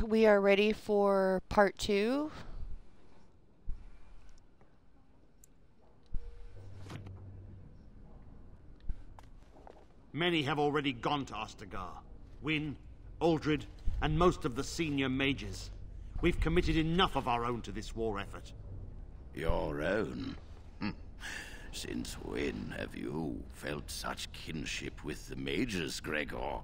we are ready for part 2. Many have already gone to Ostagar. Wynne, Aldred, and most of the senior mages. We've committed enough of our own to this war effort. Your own? Since when have you felt such kinship with the mages, Gregor?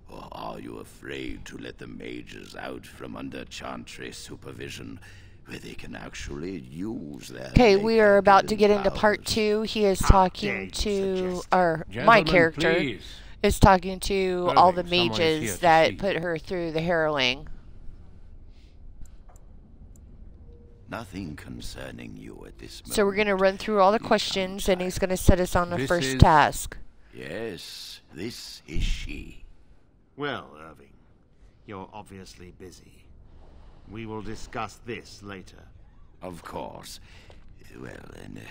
Or are you afraid to let the mages out from under Chantry's supervision, where they can actually use their... Okay, we are about to get into part 2. He is talking to, or my character please. is talking to all the Someone is here mages to that see put her through the harrowing. Nothing concerning you at this moment. So we're going to run through all the questions, and he's going to set us on the This first is- task. Yes, this is she. Well, Irving, you're obviously busy. We will discuss this later. Of course. Well, then,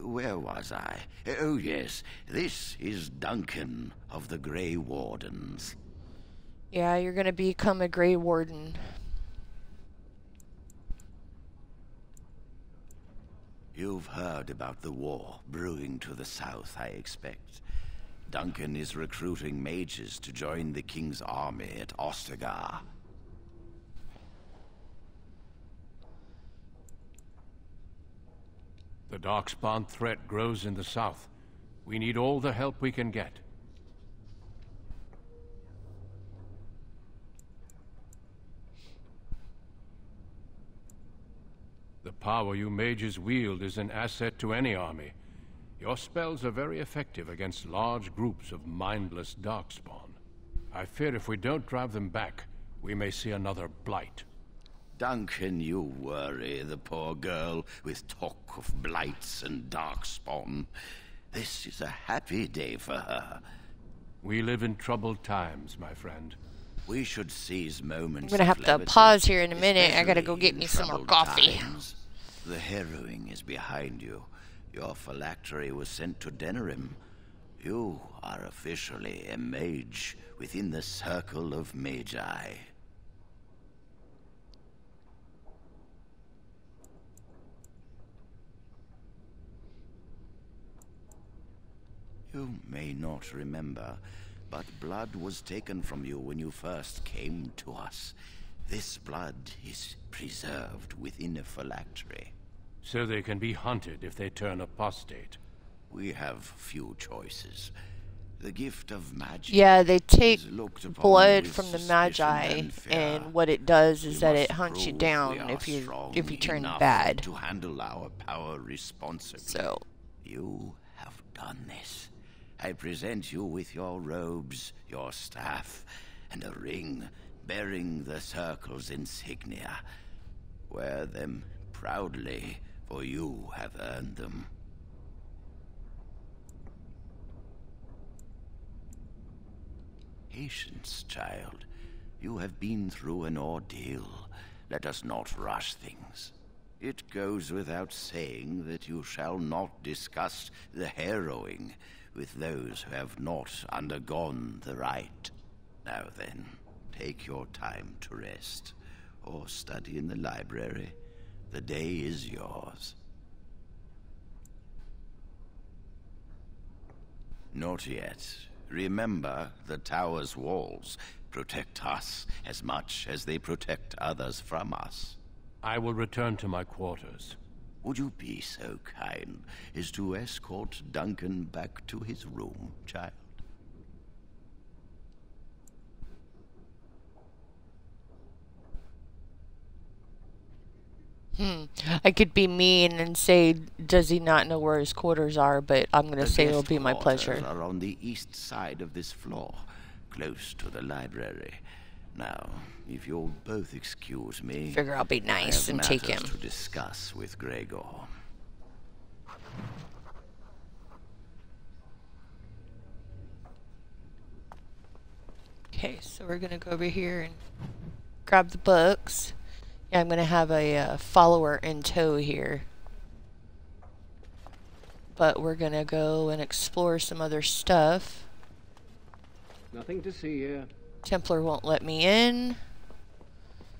where was I? Oh, yes, this is Duncan of the Grey Wardens. Yeah, you're going to become a Grey Warden. You've heard about the war brewing to the south, I expect. Duncan is recruiting mages to join the King's army at Ostagar. The Darkspawn threat grows in the south. We need all the help we can get. The power you mages wield is an asset to any army. Your spells are very effective against large groups of mindless Darkspawn. I fear if we don't drive them back, we may see another blight. Duncan, you worry the poor girl with talk of blights and darkspawn. This is a happy day for her. We live in troubled times, my friend. We should seize moments. I'm gonna of have to levity, pause here in a minute. I gotta go especially get in me some more troubled coffee. times. The harrowing is behind you. Your phylactery was sent to Denerim. You are officially a mage within the circle of magi. You may not remember, but blood was taken from you when you first came to us. This blood is preserved within a phylactery. So they can be hunted if they turn apostate. We have few choices. The gift of magic. Yeah, they take is looked upon blood with from the suspicion Magi, and fear. and what it does is We that it must hunts you prove down we are if you strong turn enough bad. to handle our power responsibly. So You have done this. I present you with your robes, your staff, and a ring bearing the Circle's insignia. Wear them proudly, for you have earned them. Patience, child. You have been through an ordeal. Let us not rush things. It goes without saying that you shall not discuss the harrowing with those who have not undergone the rite. Now then, take your time to rest, or study in the library. The day is yours. Not yet. Remember, the tower's walls protect us as much as they protect others from us. I will return to my quarters. Would you be so kind as to escort Duncan back to his room, child? I could be mean and say, does he not know where his quarters are? But I'm gonna The say it'll guest be my quarters pleasure. are on the east side of this floor, close to the library. Now, if you'll both excuse me, Figure I'll be I nice have and take matters him. to discuss with Gregor. Okay, so we're gonna go over here and grab the books. Yeah, I'm gonna have a follower in tow here. But we're gonna go and explore some other stuff. Nothing to see here. Templar won't let me in.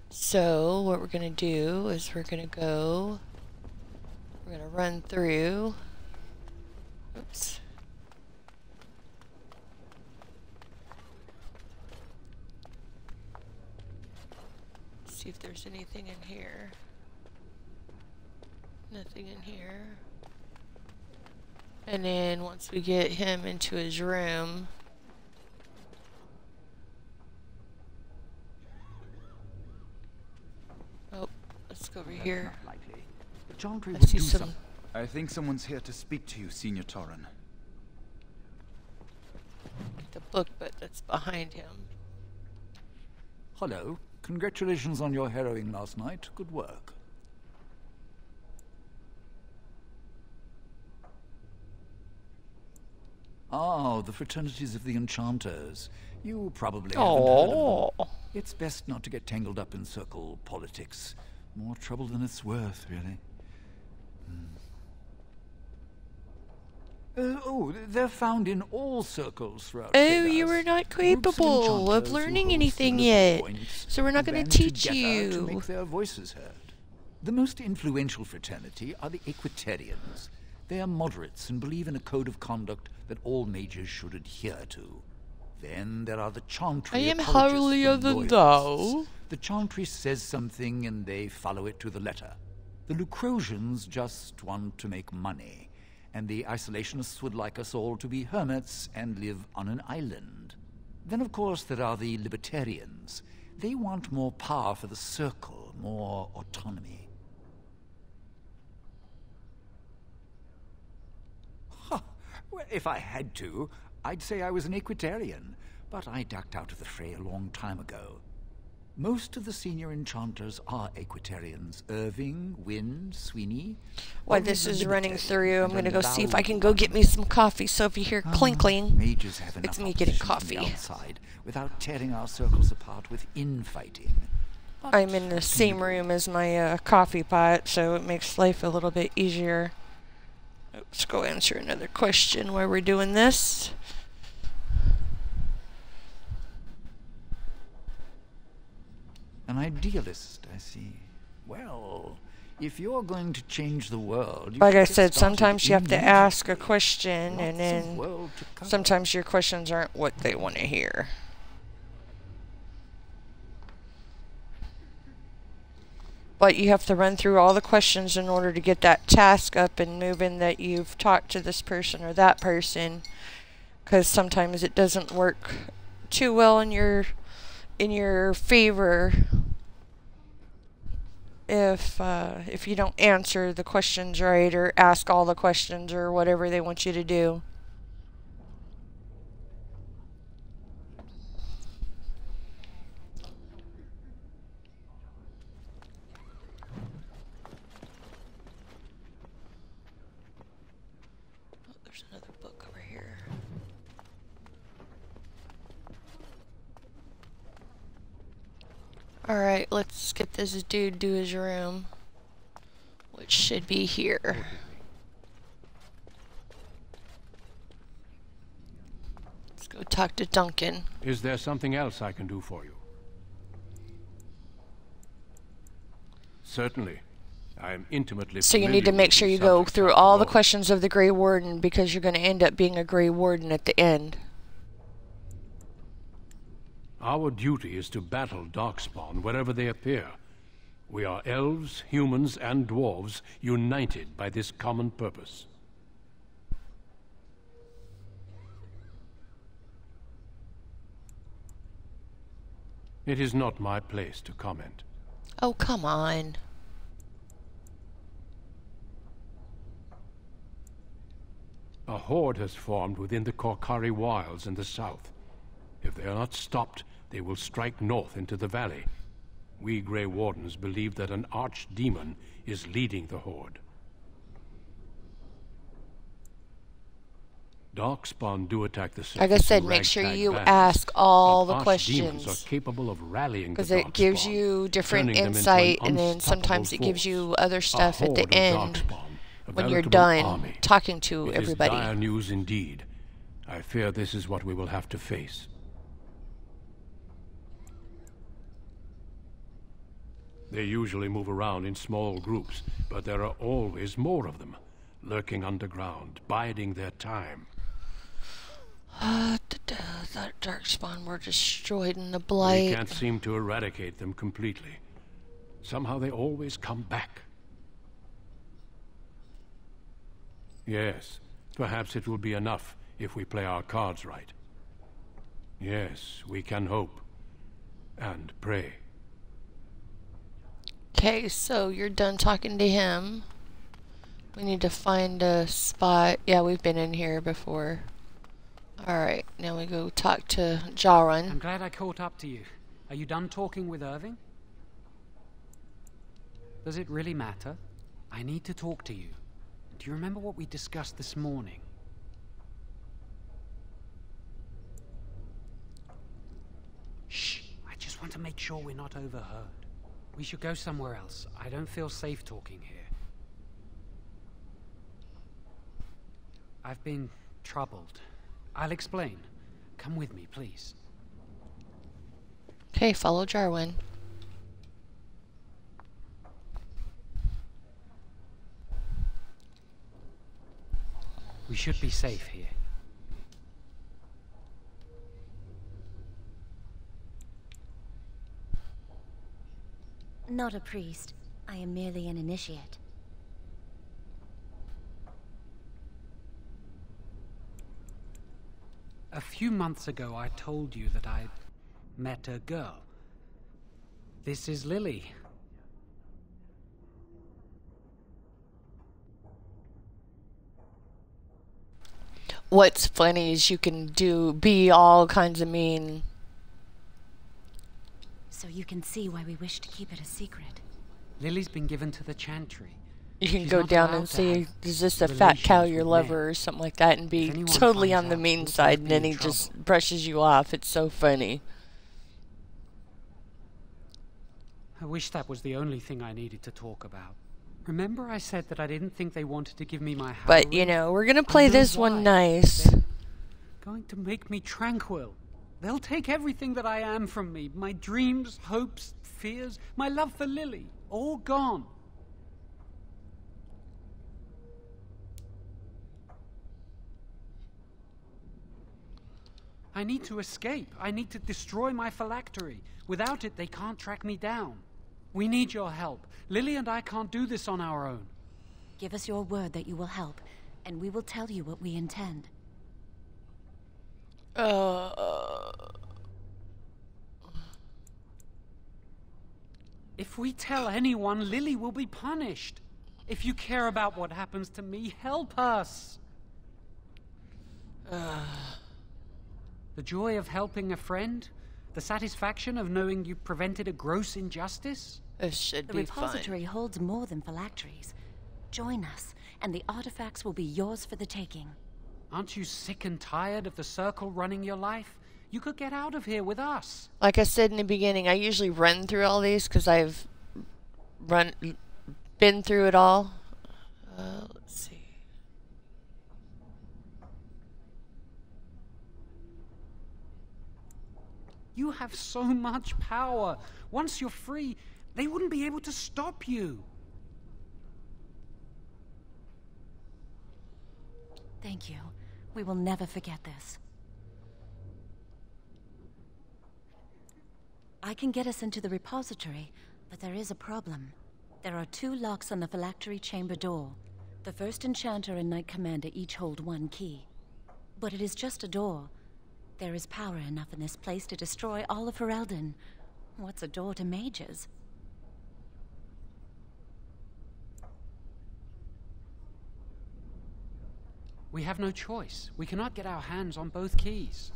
So what we're gonna do is we're gonna run through. Oops. See if there's anything in here. Nothing in here. And then once we get him into his room, oh, let's go over here. The Chantry I would see do some. I think someone's here to speak to you, Senior Torren. The book, but that's behind him. Hello. Congratulations on your harrowing last night. Good work. Oh, the Fraternities of the Enchanters. You probably haven't heard of them. It's best not to get tangled up in circle politics. More trouble than it's worth, really. Oh, they're found in all circles throughout Oh, Thedas. you were not Groups of capable of enchanters learning who hold anything similar yet, points so we're not going band to teach together you. to make their voices heard. The most influential fraternity are the Equitarians. They are moderates and believe in a code of conduct that all mages should adhere to. Then there are the Chantry. I am apologists holier and than loyalists. thou. The Chantry says something and they follow it to the letter. The Lucrosians just want to make money, and the Isolationists would like us all to be hermits and live on an island. Then, of course, there are the Libertarians. They want more power for the Circle, more autonomy. Huh. Well, if I had to, I'd say I was an Equitarian, but I ducked out of the fray a long time ago. Most of the senior enchanters are Equitarians. Irving, Wynne, Sweeney. While Others this are is running Libertarians, through, I'm and going to go see if I can allowed go get me some coffee. So if you hear clinkling, Mages have it's enough me getting opposition from coffee. the outside without tearing our circles apart with infighting. But I'm in the what can same you do? room as my coffee pot, so it makes life a little bit easier. Let's go answer another question while we're doing this. An idealist, I see. Well, if you're going to change the world, you Like should I get said, started sometimes you have to ask a immediately. question, and Lots of then world to cover. sometimes your questions aren't what they want to hear. But you have to run through all the questions in order to get that task up and moving that you've talked to this person or that person, because sometimes it doesn't work too well in your favor if you don't answer the questions right or ask all the questions or whatever they want you to do. Oh, there's another book over here. Alright, let's get this dude to his room, which should be here. Let's go talk to Duncan. Is there something else I can do for you? Certainly. I am intimately So you familiar need to with make sure the you go subject through matter all the below. questions of the Grey Warden, because you're going to end up being a Grey Warden at the end. Our duty is to battle Darkspawn wherever they appear. We are elves, humans, and dwarves united by this common purpose. It is not my place to comment. Oh, come on. A horde has formed within the Korcari Wilds in the south. If they are not stopped, they will strike north into the valley. We Grey Wardens believe that an archdemon is leading the horde. Darkspawn do attack the surface. Like I said, in make sure ragtag you bands, ask all but the archdemons questions, are capable of rallying the because it gives Darkspawn, you different turning them into insight, an and then sometimes it unstoppable gives force. you other A stuff at horde the of end Darkspawn, a when you're veritable done army. talking to It everybody. is dire news indeed. I fear this is what we will have to face. They usually move around in small groups, but there are always more of them, lurking underground, biding their time. That darkspawn were destroyed in the blight. We can't seem to eradicate them completely. Somehow they always come back. Yes, perhaps it will be enough if we play our cards right. Yes, we can hope. And pray. Okay, so you're done talking to him. We need to find a spot. Yeah, we've been in here before. Alright, now we go talk to Jarun. I'm glad I caught up to you. Are you done talking with Irving? Does it really matter? I need to talk to you. Do you remember what we discussed this morning? Shh! I just want to make sure we're not overheard. We should go somewhere else. I don't feel safe talking here. I've been troubled. I'll explain. Come with me, please. Okay, follow Jarwin. We should be safe here. Not a priest. I am merely an initiate. A few months ago, I told you that I'd met a girl. This is Lily. What's funny is you can be all kinds of mean. So you can see why we wish to keep it a secret. Lily's been given to the Chantry. You can She's go not down allowed and to see, have is this a fat cow relations your with lover men. or something like that, and be If anyone totally finds on the out, mean we'll side, both and be then in he just trouble. brushes you off. It's so funny. I wish that was the only thing I needed to talk about. Remember I said that I didn't think they wanted to give me my heroin? But, you know, we're gonna play I know this why. one nice. They're going to make me tranquil. They'll take everything that I am from me. My dreams, hopes, fears, my love for Lily. All gone. I need to escape. I need to destroy my phylactery. Without it, they can't track me down. We need your help. Lily and I can't do this on our own. Give us your word that you will help, and we will tell you what we intend. If we tell anyone, Lily will be punished. If you care about what happens to me, help us. The joy of helping a friend? The satisfaction of knowing you prevented a gross injustice? This should The be repository fun. holds more than phylacteries. Join us, and the artifacts will be yours for the taking. Aren't you sick and tired of the circle running your life? You could get out of here with us. Like I said in the beginning, I usually run through all these because I've been through it all. Let's see. You have so much power. Once you're free, they wouldn't be able to stop you. Thank you. We will never forget this. I can get us into the repository, but there is a problem. There are 2 locks on the phylactery chamber door. The first enchanter and knight commander each hold 1 key. But it is just a door. There is power enough in this place to destroy all of Ferelden. What's a door to mages? We have no choice. We cannot get our hands on both keys.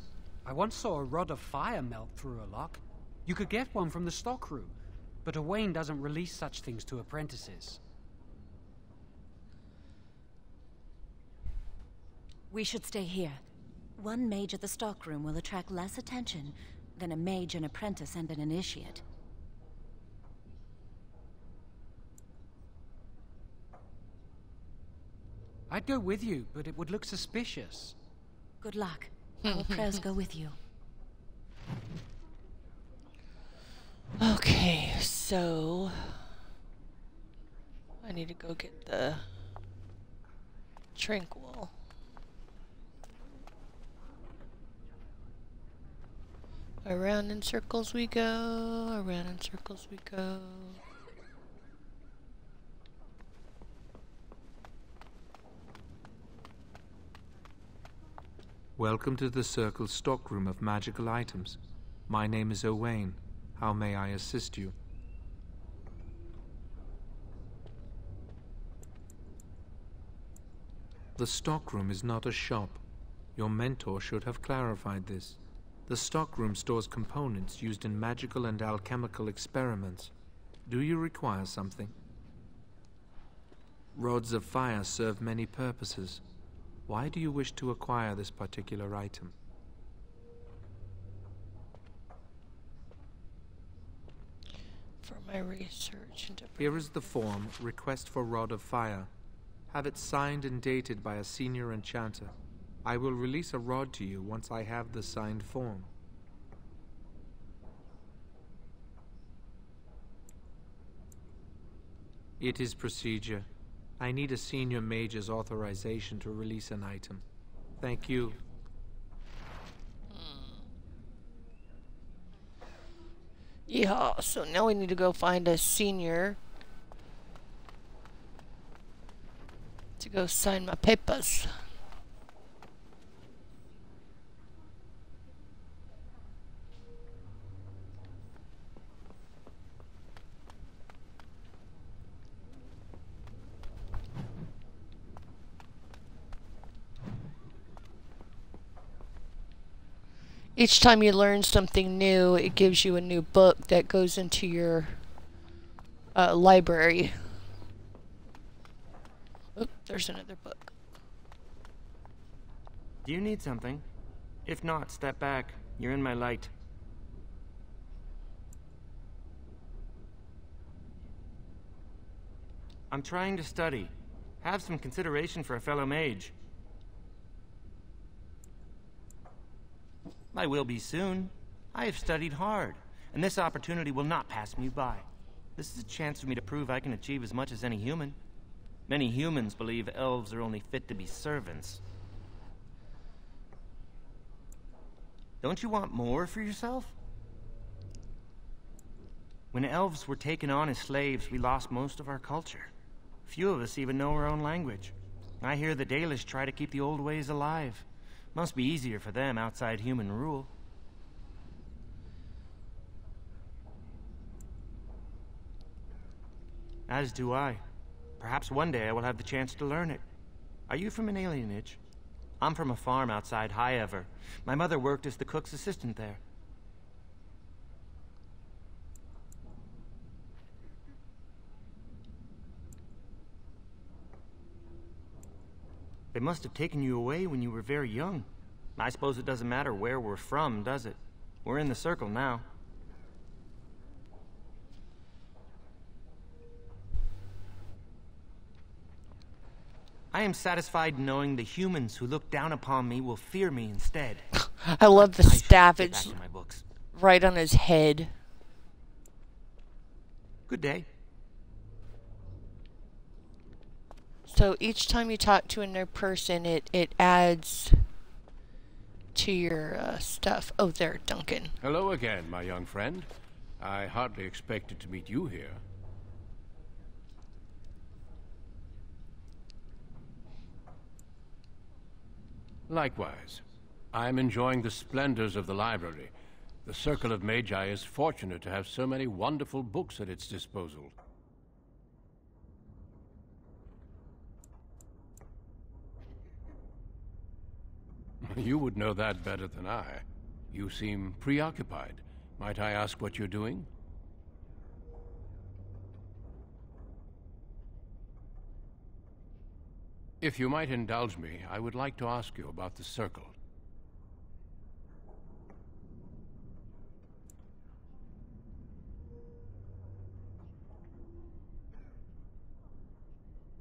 I once saw a rod of fire melt through a lock. You could get one from the stockroom, but Owain doesn't release such things to apprentices. We should stay here. 1 mage at the stockroom will attract less attention than a mage, an apprentice, and an initiate. I'd go with you, but it would look suspicious. Good luck. Our prayers go with you. Okay, so need to go get the Tranquil. Around in circles we go, around in circles we go. Welcome to the Circle's stockroom of magical items. My name is Owain. How may I assist you? The stockroom is not a shop. Your mentor should have clarified this. The stockroom stores components used in magical and alchemical experiments. Do you require something? Rods of fire serve many purposes. Why do you wish to acquire this particular item? For my research into... Here is the form, Request for Rod of Fire. Have it signed and dated by a senior enchanter. I will release a rod to you once I have the signed form. It is procedure. I need a senior mage's authorization to release an item. Thank you. Yeah, so now we need to go find a senior to go sign my papers. Each time you learn something new, it gives you a new book that goes into your library. Oop, there's another book. Do you need something? If not, step back. You're in my light. I'm trying to study. Have some consideration for a fellow mage. I will be soon. I have studied hard, and this opportunity will not pass me by. This is a chance for me to prove I can achieve as much as any human. Many humans believe elves are only fit to be servants. Don't you want more for yourself? When elves were taken on as slaves, we lost most of our culture. Few of us even know our own language. I hear the Dalish try to keep the old ways alive. Must be easier for them outside human rule. As do I. Perhaps one day I will have the chance to learn it. Are you from an alienage? I'm from a farm outside High Ever. My mother worked as the cook's assistant there. They must have taken you away when you were very young. I suppose it doesn't matter where we're from, does it? We're in the Circle now. I am satisfied knowing the humans who look down upon me will fear me instead. I love the staff. It's my books. right on his head. Good day. So each time you talk to a new person, it adds to your stuff. Oh, there, Duncan. Hello again, my young friend. I hardly expected to meet you here. Likewise. I'm enjoying the splendors of the library. The Circle of Magi is fortunate to have so many wonderful books at its disposal. You would know that better than I. You seem preoccupied. Might I ask what you're doing? If you might indulge me, I would like to ask you about the Circle.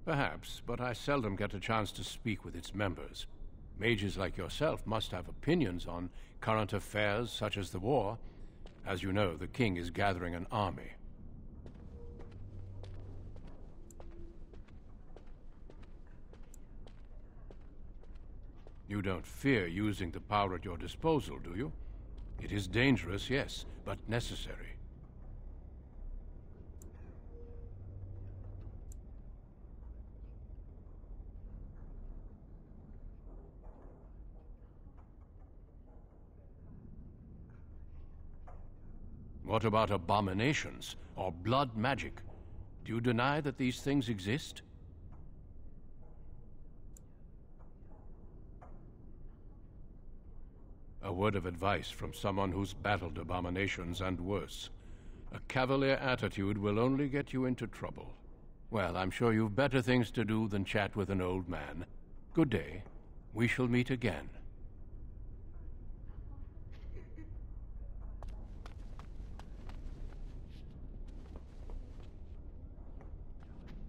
Perhaps, but I seldom get a chance to speak with its members. Mages like yourself must have opinions on current affairs such as the war. As you know, the king is gathering an army. You don't fear using the power at your disposal, do you? It is dangerous, yes, but necessary. What about abominations or blood magic? Do you deny that these things exist? A word of advice from someone who's battled abominations and worse. A cavalier attitude will only get you into trouble. Well, I'm sure you've better things to do than chat with an old man. Good day. We shall meet again.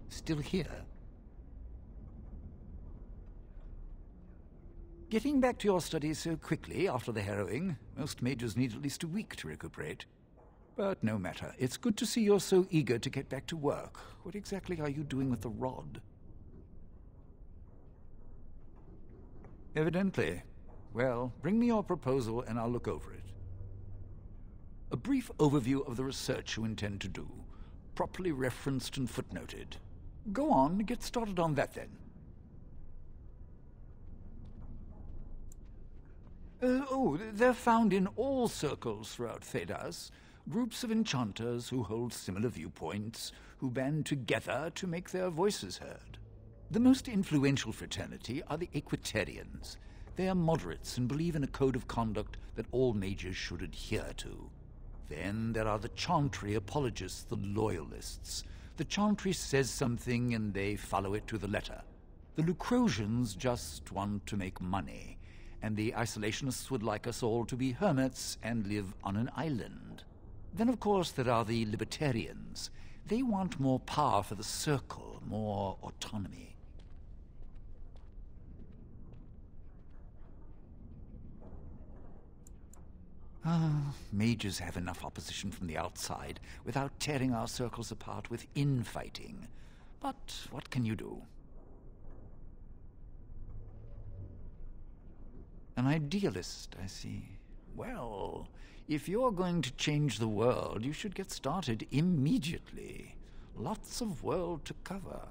Still here? Getting back to your studies so quickly after the harrowing, most mages need at least a week to recuperate. But no matter. It's good to see you're so eager to get back to work. What exactly are you doing with the rod? Evidently. Well, bring me your proposal and I'll look over it. A brief overview of the research you intend to do, properly referenced and footnoted. Go on, get started on that then. They're found in all circles throughout Thedas. Groups of enchanters who hold similar viewpoints, who band together to make their voices heard. The most influential fraternity are the Equitarians. They are moderates and believe in a code of conduct that all mages should adhere to. Then there are the Chantry apologists, the Loyalists. The Chantry says something and they follow it to the letter. The Lucrosians just want to make money, and the Isolationists would like us all to be hermits and live on an island. Then, of course, there are the Libertarians. They want more power for the Circle, more autonomy. Mages have enough opposition from the outside without tearing our circles apart with infighting. But what can you do? An idealist, I see. Well, if you're going to change the world, you should get started immediately. Lots of world to cover.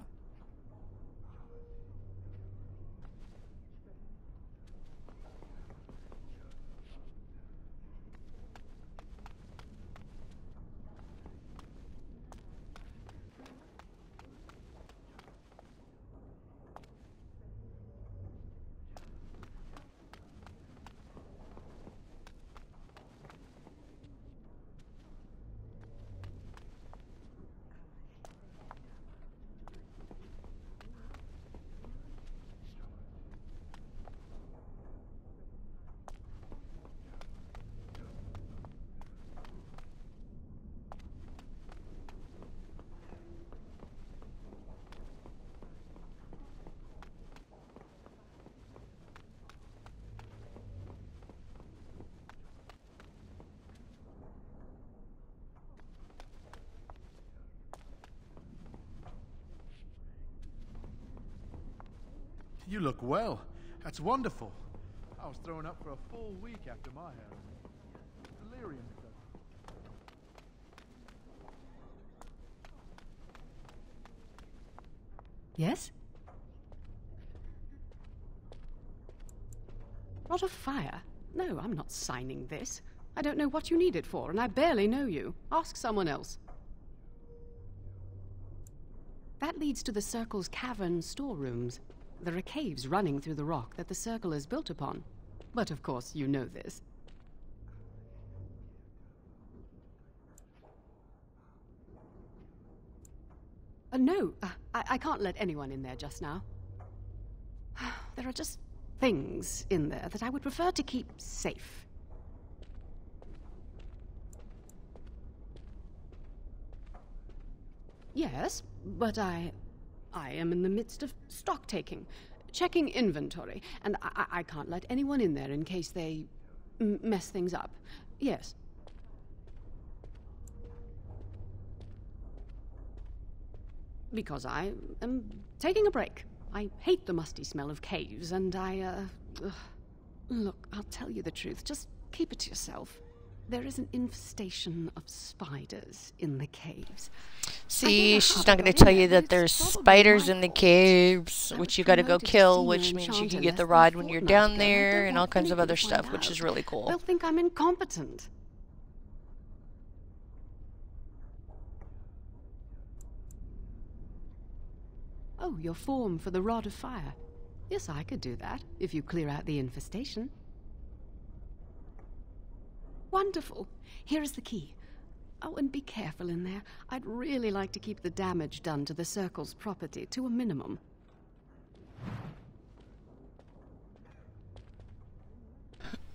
You look well. That's wonderful. I was thrown up for a full week after my harrowing. Delirium. Yes? Rod of Fire? No, I'm not signing this. I don't know what you need it for, and I barely know you. Ask someone else. That leads to the Circle's cavern storerooms. There are caves running through the rock that the Circle is built upon. But of course, you know this. No, I can't let anyone in there just now. There are just things in there that I would prefer to keep safe. Yes, but I am in the midst of stock taking, checking inventory, and I can't let anyone in there in case they mess things up. Yes. Because I am taking a break. I hate the musty smell of caves, and Look, I'll tell you the truth. Just keep it to yourself. There is an infestation of spiders in the caves. See, she's not going to tell you that there's spiders in the caves, which you got to go kill, which means you can get the rod when you're down there, and all kinds of other stuff, which is really cool. They'll think I'm incompetent. Oh, your form for the Rod of Fire. Yes, I could do that, if you clear out the infestation. Wonderful. Here is the key. Oh, and be careful in there. I'd really like to keep the damage done to the Circle's property to a minimum.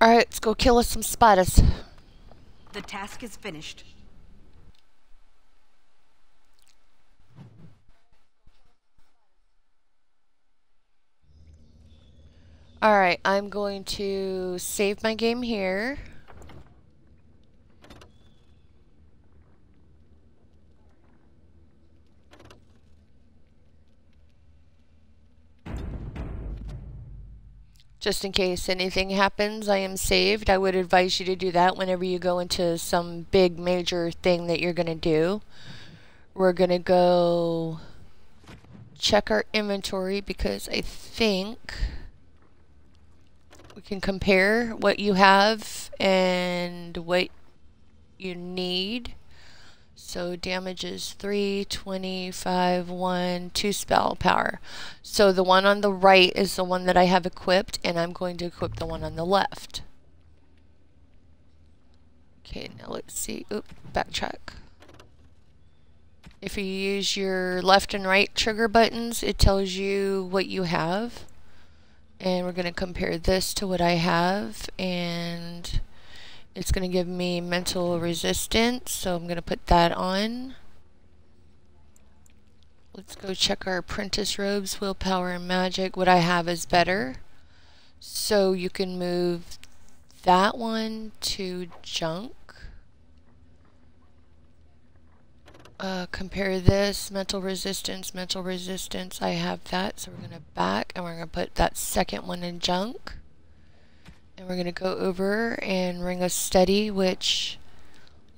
Alright, let's go kill us some spiders. The task is finished. Alright, I'm going to save my game here. Just in case anything happens, I am saved. I would advise you to do that whenever you go into some big major thing that you're going to do. We're going to go check our inventory because I think we can compare what you have and what you need. So damage is 3, 25, 1, 2 spell power. So the one on the right is the one that I have equipped, and I'm going to equip the one on the left. Okay, now let's see. Oop, backtrack. If you use your left and right trigger buttons, it tells you what you have. And we're going to compare this to what I have, and it's going to give me mental resistance, so I'm going to put that on. Let's go check our apprentice robes, willpower and magic. What I have is better. So you can move that one to junk. Compare this, mental resistance, I have that, so we're going to back and we're going to put that second one in junk. And we're going to go over and Ring of Steady, which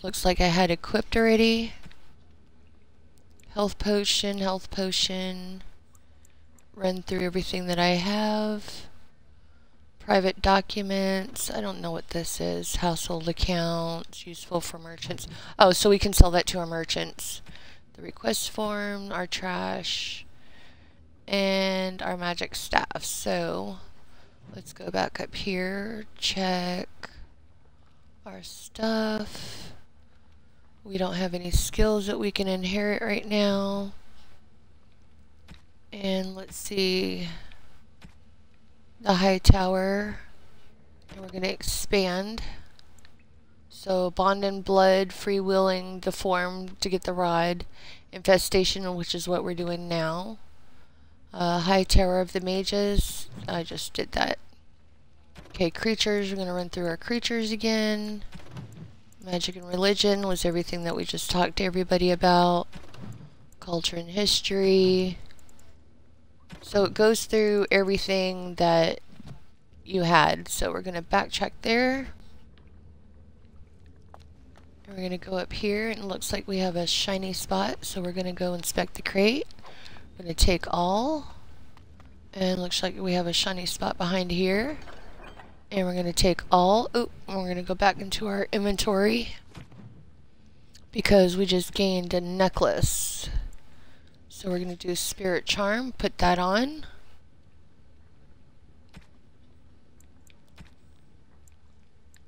looks like I had equipped already. Health potion, run through everything that I have. Private documents, I don't know what this is. Household accounts, useful for merchants. Oh, so we can sell that to our merchants. The request form, our trash, and our magic staff. So let's go back up here, check our stuff. We don't have any skills that we can inherit right now. And let's see the high tower, and we're going to expand. So bond and blood, freewheeling the form to get the rod, infestation, which is what we're doing now. High tower of the mages, I just did that. Okay, creatures, we're going to run through our creatures again. Magic and religion was everything that we just talked to everybody about. Culture and history. So it goes through everything that you had. So we're going to backtrack there. And we're going to go up here, and it looks like we have a shiny spot. So we're going to go inspect the crate. We're going to take all. And it looks like we have a shiny spot behind here. And we're going to take all. Oop, and we're going to go back into our inventory because we just gained a necklace. So we're going to do Spirit Charm, put that on.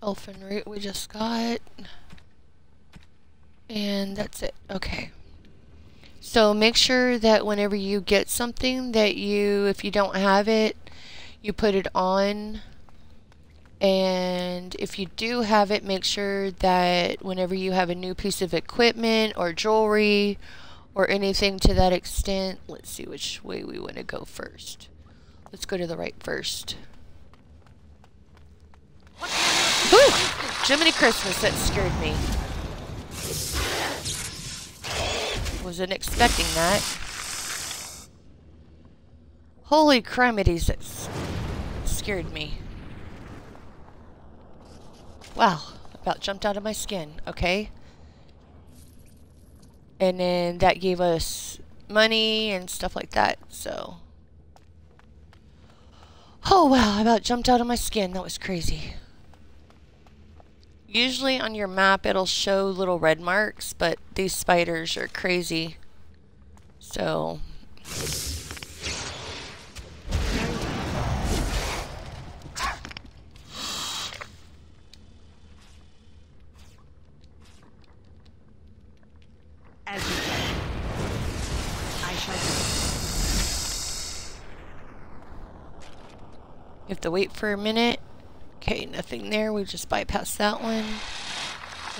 Elfin Root we just got. And that's it. Okay. So make sure that whenever you get something that if you don't have it, you put it on. And if you do have it, make sure that whenever you have a new piece of equipment or jewelry or anything to that extent, let's see which way we want to go first. Let's go to the right first. Whew! Jiminy Christmas, that scared me. Wasn't expecting that. Holy crimities, that scared me. Wow, about jumped out of my skin. Okay. And then that gave us money and stuff like that, so. Oh wow, I about jumped out of my skin. That was crazy. Usually on your map it'll show little red marks, but these spiders are crazy. So. As you said, I shall do. You have to wait for a minute. Okay, nothing there. We just bypassed that one.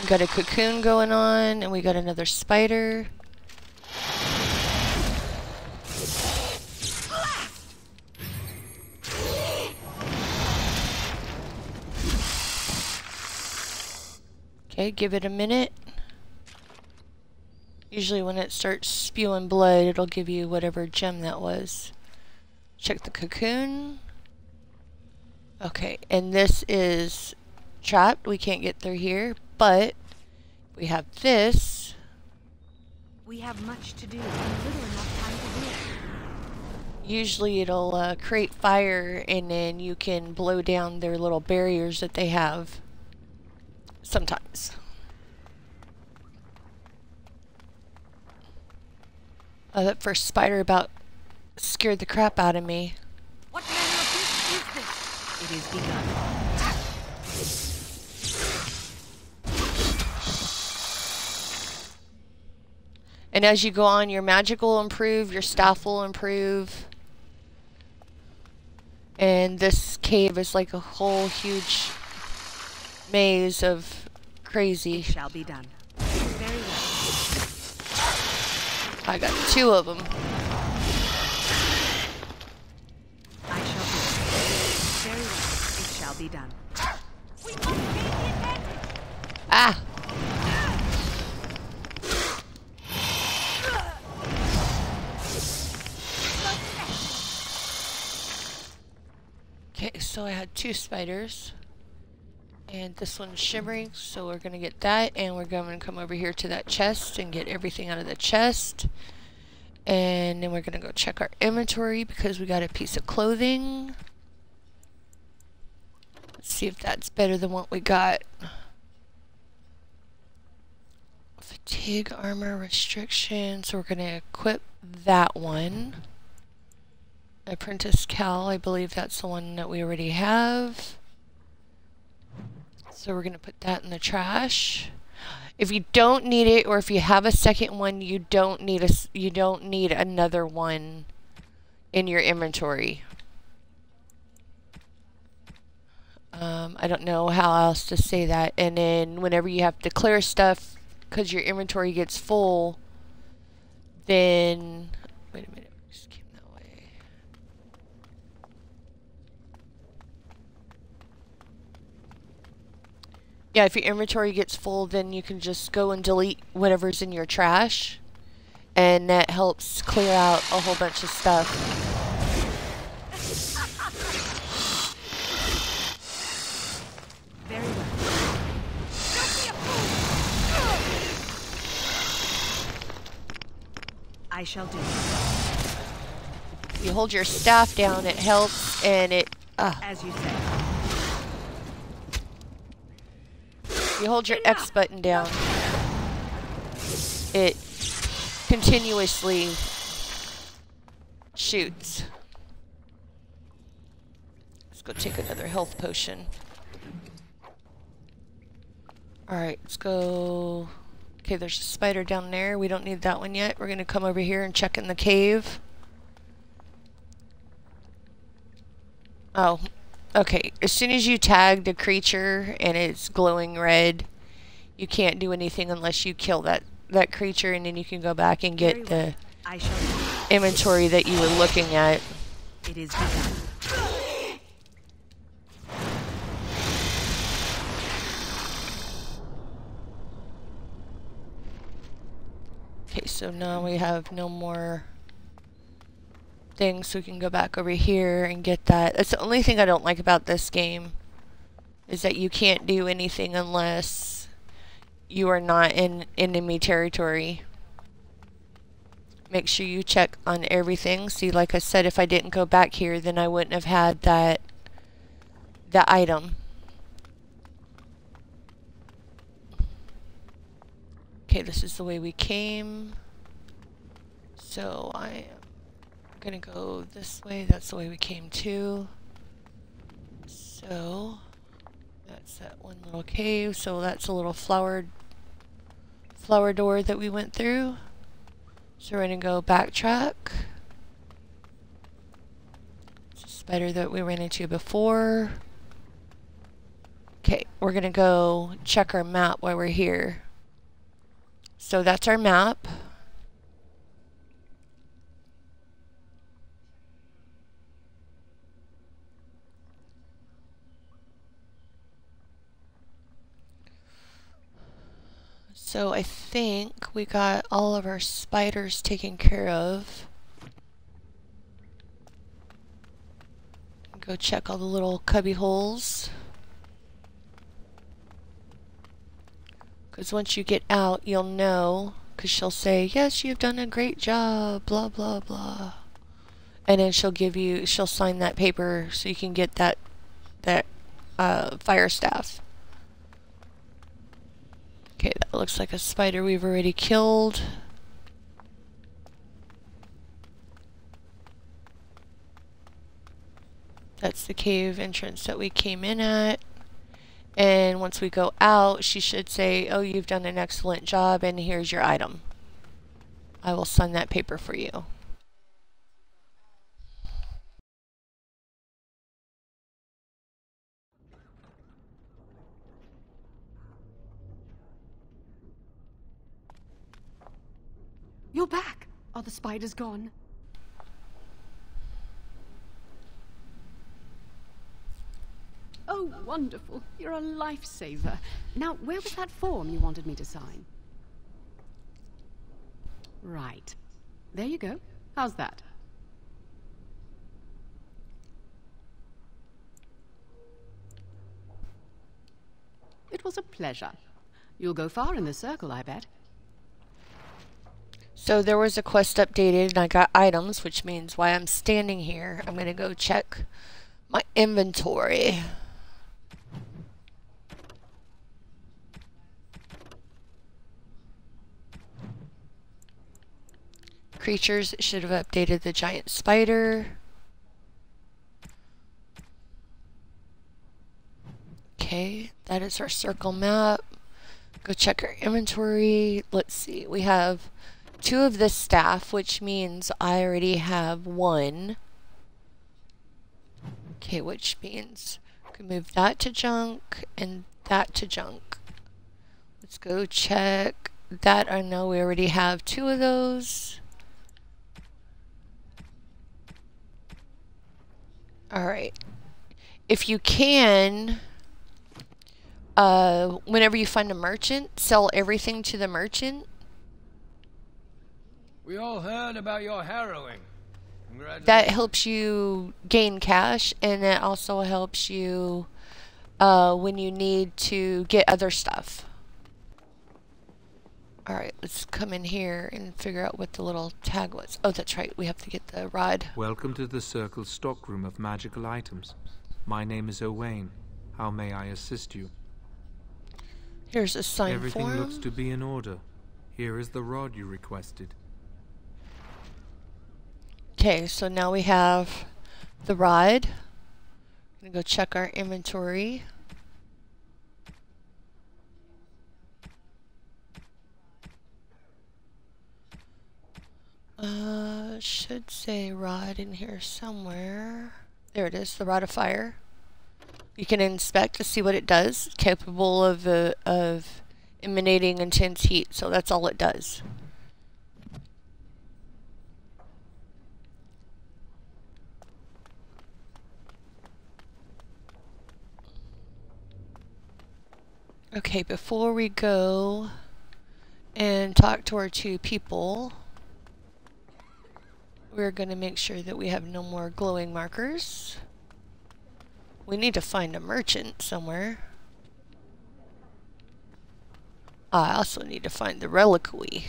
We got a cocoon going on, and we got another spider. Okay, give it a minute. Usually when it starts spewing blood, it'll give you whatever gem that was. Check the cocoon. Okay, and this is trapped. We can't get through here, but we have this. We have much to do and little enough time to do it. Usually it'll create fire, and then you can blow down their little barriers that they have. Sometimes. That first spider about scared the crap out of me. What manner of beast is this? It is begun. And as you go on, your magic will improve, your staff will improve. And this cave is like a whole huge maze of crazy. It shall be done. Very well. I got 2 of them. I shall do it. Very well. It shall be done. We must gain the advantage. Ah! Okay, so I had 2 spiders. And this one's shimmering, so we're going to get that. And we're going to come over here to that chest and get everything out of the chest. And then we're going to go check our inventory because we got a piece of clothing. Let's see if that's better than what we got. Fatigue, armor, restriction. So we're going to equip that one. Apprentice Cal, I believe that's the one that we already have. So we're going to put that in the trash. If you don't need it, or if you have a second one, you don't need another one in your inventory. I don't know how else to say that. And then whenever you have to clear stuff because your inventory gets full, then wait a minute. Yeah, if your inventory gets full, then you can just go and delete whatever's in your trash. And that helps clear out a whole bunch of stuff. Very well. Don't be a fool. I shall do it. You hold your staff down, it helps, and it... As you said. You hold your X button down, it continuously shoots. Let's go take another health potion. Alright, let's go... Okay, there's a spider down there. We don't need that one yet. We're going to come over here and check in the cave. Oh. Okay, as soon as you tag the creature and it's glowing red, you can't do anything unless you kill that creature, and then you can go back and get the inventory that you were looking at. It is begun. Okay, so now we have no more thing so we can go back over here and get that. That's the only thing I don't like about this game, is that you can't do anything unless you are not in enemy territory. Make sure you check on everything. See, like I said, if I didn't go back here, then I wouldn't have had that item. Okay, this is the way we came. So I am gonna go this way. That's the way we came too. So that's that one little cave. So that's a little flower door that we went through. So we're gonna go backtrack. It's a spider that we ran into before. Okay, we're gonna go check our map while we're here. So that's our map. So I think we got all of our spiders taken care of. Go check all the little cubby holes. Because once you get out, you'll know. Because she'll say, yes, you've done a great job, blah, blah, blah. And then she'll sign that paper so you can get that fire staff. Okay, that looks like a spider we've already killed. That's the cave entrance that we came in at. And once we go out, she should say, oh, you've done an excellent job, and here's your item. I will sign that paper for you. You're back. Are the spiders gone? Oh, wonderful. You're a lifesaver. Now, where was that form you wanted me to sign? Right. There you go. How's that? It was a pleasure. You'll go far in the circle, I bet. So there was a quest updated and I got items, which means while I'm standing here, I'm going to go check my inventory. Creatures should have updated the giant spider. Okay, that is our circle map. Go check our inventory. Let's see, we have 2 of this staff, which means I already have 1. Okay, which means I can move that to junk and that to junk. Let's go check that. I know we already have 2 of those. Alright. If you can, whenever you find a merchant, sell everything to the merchant. We all heard about your harrowing. That helps you gain cash, and that also helps you when you need to get other stuff. Alright, let's come in here and figure out what the little tag was. Oh, that's right, we have to get the rod. Welcome to the Circle stockroom of magical items. My name is Owain. How may I assist you? Here's a sign Everything form. looks to be in order. Here is the rod you requested. Okay, so now we have the rod. I'm gonna go check our inventory. Should say rod in here somewhere. There it is, the rod of fire. You can inspect to see what it does. It's capable of emanating intense heat, so that's all it does. Okay, before we go and talk to our 2 people, we're going to make sure that we have no more glowing markers. We need to find a merchant somewhere. I also need to find the reliquary.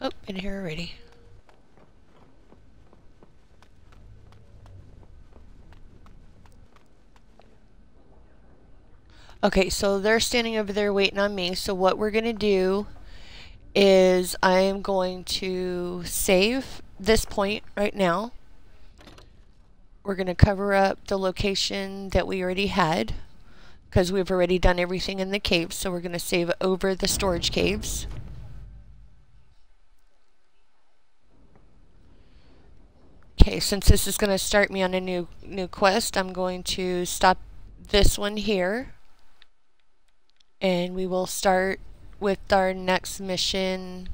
Oh, in here already. Okay, so they're standing over there waiting on me. So what we're going to do is I am going to save this point right now. We're going to cover up the location that we already had because we've already done everything in the caves. So we're going to save over the storage caves. Okay, since this is going to start me on a new quest, I'm going to stop this one here. And we will start with our next mission